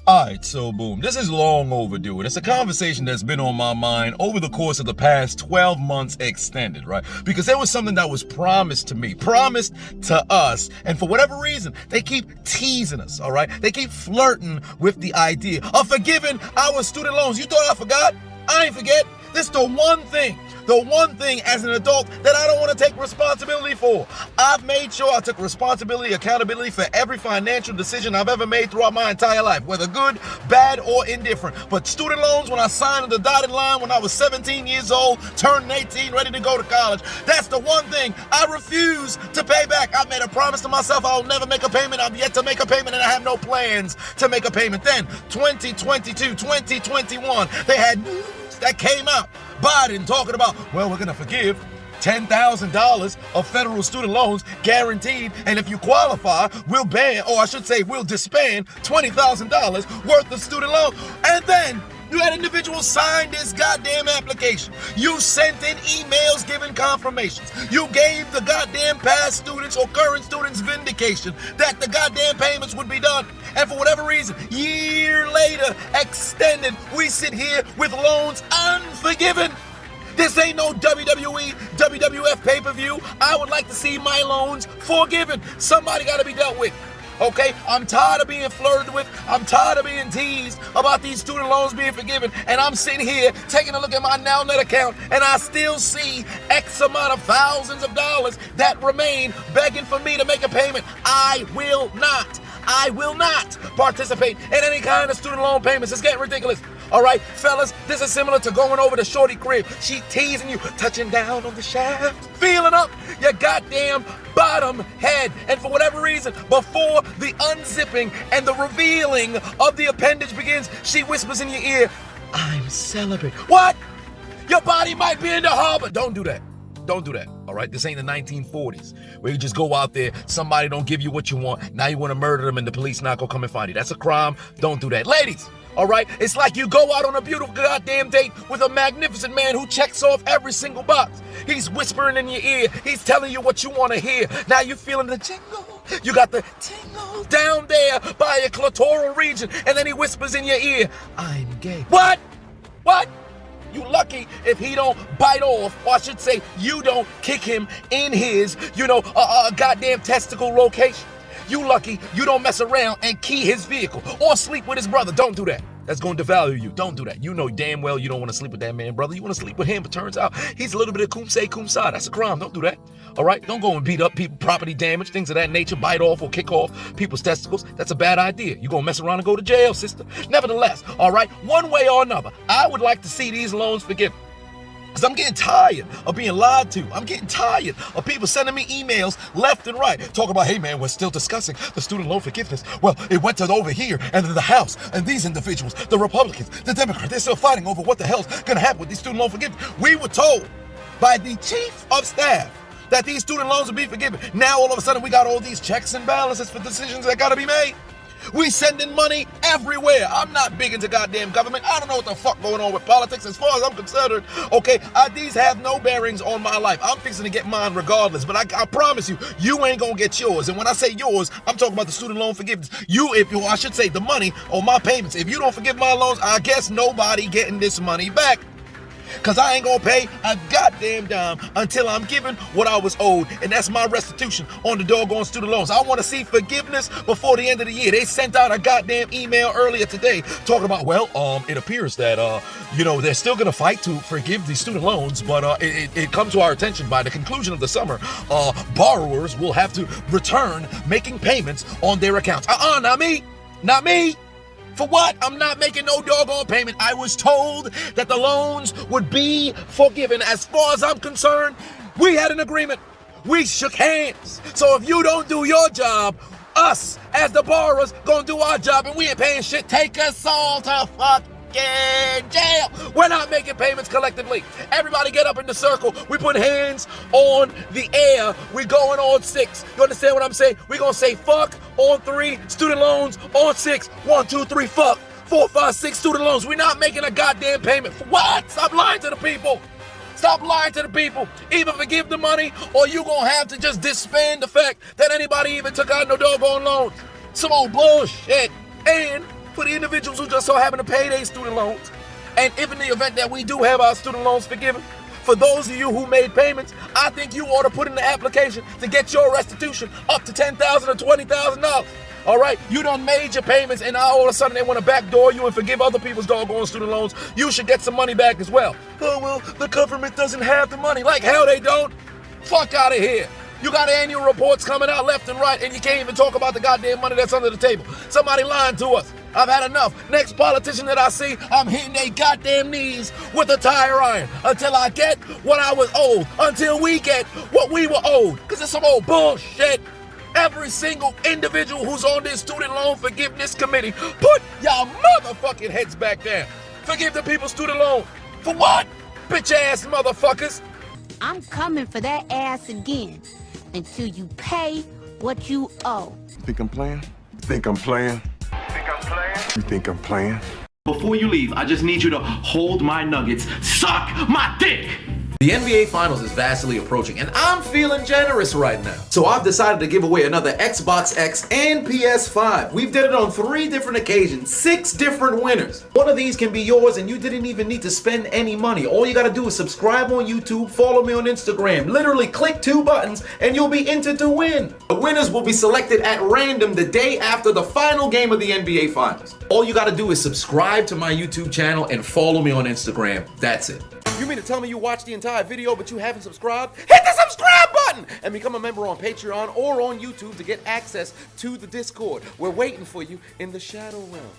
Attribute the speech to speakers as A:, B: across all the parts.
A: Alright, so boom. This is long overdue. And it's a conversation that's been on my mind over the course of the past 12 months extended, right? Because there was something that was promised to me, promised to us. And for whatever reason, they keep teasing us, all right? They keep flirting with the idea of forgiving our student loans. You thought I forgot? I ain't forget. This is the one thing as an adult that I don't want to take responsibility for. I've made sure I took responsibility, accountability for every financial decision I've ever made throughout my entire life, whether good, bad, or indifferent. But student loans, when I signed on the dotted line when I was 17 years old, turning 18, ready to go to college, that's the one thing I refuse to pay back. I made a promise to myself I'll never make a payment. I've yet to make a payment, and I have no plans to make a payment. Then, 2022, 2021, they had news that came out. Biden talking about, well, we're going to forgive $10,000 of federal student loans guaranteed, and if you qualify, we'll ban, or I should say, we'll disband $20,000 worth of student loans. And then you had individuals sign this goddamn application. You sent in emails giving confirmations. You gave the goddamn past students or current students vindication that the goddamn payments would be done. And for whatever reason, year later, extended, we sit here with loans unforgiven. This ain't no WWE, WWF pay-per-view. I would like to see my loans forgiven. Somebody got to be dealt with. Okay, I'm tired of being flirted with. I'm tired of being teased about these student loans being forgiven. And I'm sitting here taking a look at my NowNet account, and I still see X amount of thousands of dollars that remain begging for me to make a payment. I will not participate in any kind of student loan payments. It's getting ridiculous. All right, fellas, this is similar to going over to shorty crib. She teasing you, touching down on the shaft, feeling up your goddamn bottom head. And for whatever reason, before the unzipping and the revealing of the appendage begins, she whispers in your ear, I'm celibate. What? Your body might be in the harbor. Don't do that. Don't do that, all right? This ain't the 1940s where you just go out there, somebody don't give you what you want, now you want to murder them and the police not gonna come and find you. That's a crime. Don't do that. Ladies, all right? It's like you go out on a beautiful goddamn date with a magnificent man who checks off every single box. He's whispering in your ear. He's telling you what you want to hear. Now you feeling the jingle. You got the tingle down there by your clitoral region, and then he whispers in your ear, I'm gay. What? You lucky if he don't bite off, or I should say, you don't kick him in his, goddamn testicle location. You lucky you don't mess around and key his vehicle or sleep with his brother. Don't do that. That's going to devalue you. Don't do that. You know damn well you don't want to sleep with that man, brother. You want to sleep with him, but turns out he's a little bit of cum say, cum sa. That's a crime. Don't do that. All right? Don't go and beat up people, property damage, things of that nature, bite off or kick off people's testicles. That's a bad idea. You're going to mess around and go to jail, sister. Nevertheless, all right, one way or another, I would like to see these loans forgiven. Because I'm getting tired of being lied to. I'm getting tired of people sending me emails left and right, talking about, hey man, we're still discussing the student loan forgiveness. Well, it went to over here and then the House and these individuals, the Republicans, the Democrats, they're still fighting over what the hell's going to happen with these student loan forgiveness. We were told by the chief of staff that these student loans would be forgiven. Now all of a sudden we got all these checks and balances for decisions that got to be made. We sending money everywhere. I'm not big into goddamn government. I don't know what the fuck going on with politics as far as I'm concerned. Okay, these have no bearings on my life. I'm fixing to get mine regardless. But I promise you, you ain't gonna get yours. And when I say yours, I'm talking about the student loan forgiveness. I should say the money on my payments. If you don't forgive my loans, I guess nobody getting this money back. Because I ain't going to pay a goddamn dime until I'm given what I was owed. And that's my restitution on the doggone student loans. I want to see forgiveness before the end of the year. They sent out a goddamn email earlier today talking about, it appears that, they're still going to fight to forgive the student loans. But it comes to our attention by the conclusion of the summer, borrowers will have to return making payments on their accounts. Not me. For what? I'm not making no doggone payment. I was told that the loans would be forgiven. As far as I'm concerned, we had an agreement. We shook hands. So if you don't do your job, us as the borrowers gonna do our job, and we ain't paying shit. Take us all to fucking jail. We're not making payments collectively. Everybody get up in the circle. We put hands on the air. We going on 6. You understand what I'm saying? We gonna say fuck on 3, student loans on 6. 1, 2, 3, fuck. 4, 5, 6 student loans. We're not making a goddamn payment. For what? Stop lying to the people. Stop lying to the people. Either forgive the money or you gonna have to just disband the fact that anybody even took out no doggone loans. Some old bullshit. And for the individuals who just so happen to pay their student loans. And if in the event that we do have our student loans forgiven, for those of you who made payments, I think you ought to put in the application to get your restitution up to $10,000 or $20,000. All right, you done made your payments, and now all of a sudden they want to backdoor you and forgive other people's doggone student loans. You should get some money back as well. Oh, well, the government doesn't have the money. Like hell they don't. Fuck out of here. You got annual reports coming out left and right, and you can't even talk about the goddamn money that's under the table. Somebody lying to us. I've had enough. Next politician that I see, I'm hitting their goddamn knees with a tire iron until I get what I was owed, until we get what we were owed. Because it's some old bullshit. Every single individual who's on this student loan forgiveness committee, put y'all motherfucking heads back down. Forgive the people's student loan. For what? Bitch ass motherfuckers.
B: I'm coming for that ass again until you pay what you owe.
C: Think I'm playing? Think I'm playing? Think I'm playing? You think I'm playing?
D: Before you leave, I just need you to hold my nuggets. Suck my dick!
E: The NBA Finals is vastly approaching, and I'm feeling generous right now. So I've decided to give away another Xbox X and PS5. We've did it on 3 different occasions, 6 different winners. One of these can be yours, and you didn't even need to spend any money. All you gotta do is subscribe on YouTube, follow me on Instagram. Literally click 2 buttons, and you'll be entered to win. The winners will be selected at random the day after the final game of the NBA Finals. All you gotta do is subscribe to my YouTube channel and follow me on Instagram. That's it. You mean to tell me you watched the entire video but you haven't subscribed? Hit the subscribe button and become a member on Patreon or on YouTube to get access to the Discord. We're waiting for you in the Shadow Realm.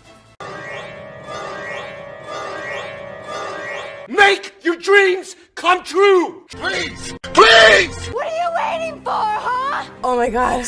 A: Make your dreams come true. Please. Please.
B: What are you waiting for, huh?
F: Oh my god.